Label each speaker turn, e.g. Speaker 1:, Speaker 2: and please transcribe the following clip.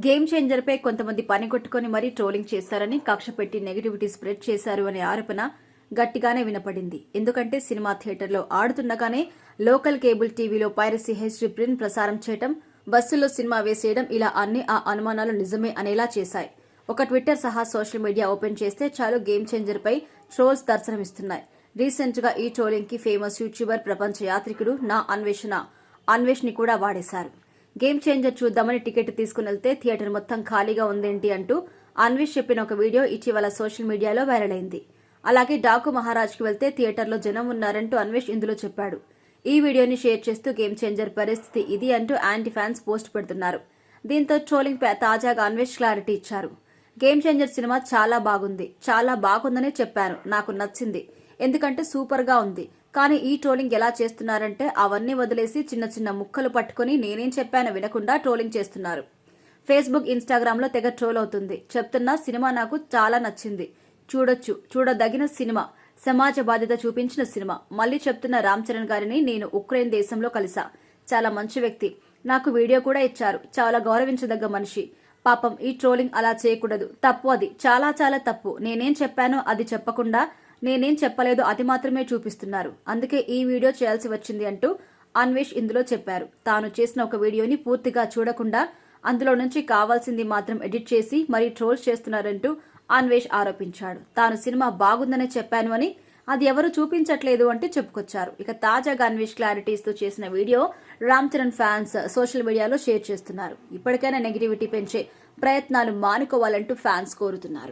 Speaker 1: Game changer పై కొంతమంది పనిగొట్టుకుని మరీ trolling చేశారని, కక్ష పెట్టి నెగిటివిటీ స్ప్రెడ్ చేశారు అనే ఆరోపణ గట్టిగానే వినపడింది. ఎందుకంటే సినిమా థియేటర్లో ఆడుతుండగానే లోకల్ కేబుల్ టీవీలో పైరసీ హెచ్డీ ప్రింట్ ప్రసారం చేయడం, బస్సుల్లో సినిమా వేసేయడం ఇలా అన్ని ఆ అనుమానాలు నిజమే అనేలా చేశాయి. ఒక ట్విట్టర్ సహా సోషల్ మీడియా ఓపెన్ చేస్తే చాలు గేమ్ చేంజర్ పై ట్రోల్స్ దర్శనమిస్తున్నాయి. రీసెంట్ గా ఈ ట్రోలింగ్ కి ఫేమస్ యూట్యూబర్, ప్రపంచ యాత్రికుడు నా అన్వేష్ ని కూడా వాడేశారు. గేమ్ చేంజర్ చూద్దామని టికెట్ తీసుకుని వెళ్తే థియేటర్ మొత్తం ఖాళీగా ఉందేంటి అంటూ అన్వేష్ చెప్పిన ఒక వీడియో ఇటీవల సోషల్ మీడియాలో వైరల్ అయింది. అలాగే డాకు మహారాజ్ కి వెళ్తే థియేటర్లో జనం ఉన్నారంటూ అన్వేష్ ఇందులో చెప్పాడు. ఈ వీడియోని షేర్ చేస్తూ గేమ్ చేంజర్ పరిస్థితి ఇది అంటూ యాంటీ ఫ్యాన్స్ పోస్ట్ పెడుతున్నారు. దీంతో ట్రోలింగ్ పై తాజాగా అన్వేష్ క్లారిటీ ఇచ్చారు. గేమ్ చేంజర్ సినిమా చాలా బాగుందని చెప్పాను. నాకు నచ్చింది, ఎందుకంటే సూపర్ గా ఉంది. కానీ ఈ ట్రోలింగ్ ఎలా చేస్తున్నారంటే అవన్నీ వదిలేసి చిన్న చిన్న ముక్కలు పట్టుకుని నేనేం చెప్పానో వినకుండా ట్రోలింగ్ చేస్తున్నారు. ఫేస్బుక్, ఇన్స్టాగ్రామ్ లో తెగ ట్రోల్ అవుతుంది. చెప్తున్నా సినిమా నాకు చాలా నచ్చింది, చూడదగిన సినిమా, సమాజ బాధ్యత చూపించిన సినిమా. మళ్లీ చెప్తున్న రామ్ చరణ్ గారిని నేను ఉక్రెయిన్ దేశంలో కలిసా. చాలా మంచి వ్యక్తి, నాకు వీడియో కూడా ఇచ్చారు. చాలా గౌరవించదగ్గ మనిషి. పాపం ఈ ట్రోలింగ్ అలా చేయకూడదు, తప్పు, అది చాలా తప్పు. నేనేం చెప్పానో అది చెప్పకుండా నేనేం చెప్పలేదు అది మాత్రమే చూపిస్తున్నారు. అందుకే ఈ వీడియో చేయాల్సి వచ్చింది అంటూ అన్వేష్ ఇందులో చెప్పారు. తాను చేసిన ఒక వీడియోని పూర్తిగా చూడకుండా అందులో నుంచి కావాల్సింది మాత్రం ఎడిట్ చేసి మరీ ట్రోల్స్ చేస్తున్నారంటూ అన్వేష్ ఆరోపించాడు. తాను సినిమా బాగుందనే చెప్పాను అని, అది ఎవరు చూపించట్లేదు అంటే చెప్పుకొచ్చారు. ఇక తాజాగా అన్వేష్ క్లారిటీస్ తో చేసిన video Ram Charan fans social మీడియాలో షేర్ చేస్తున్నారు. ఇప్పటికైనా నెగిటివిటీ పెంచే ప్రయత్నాలు మానుకోవాలంటూ ఫ్యాన్స్ కోరుతున్నారు.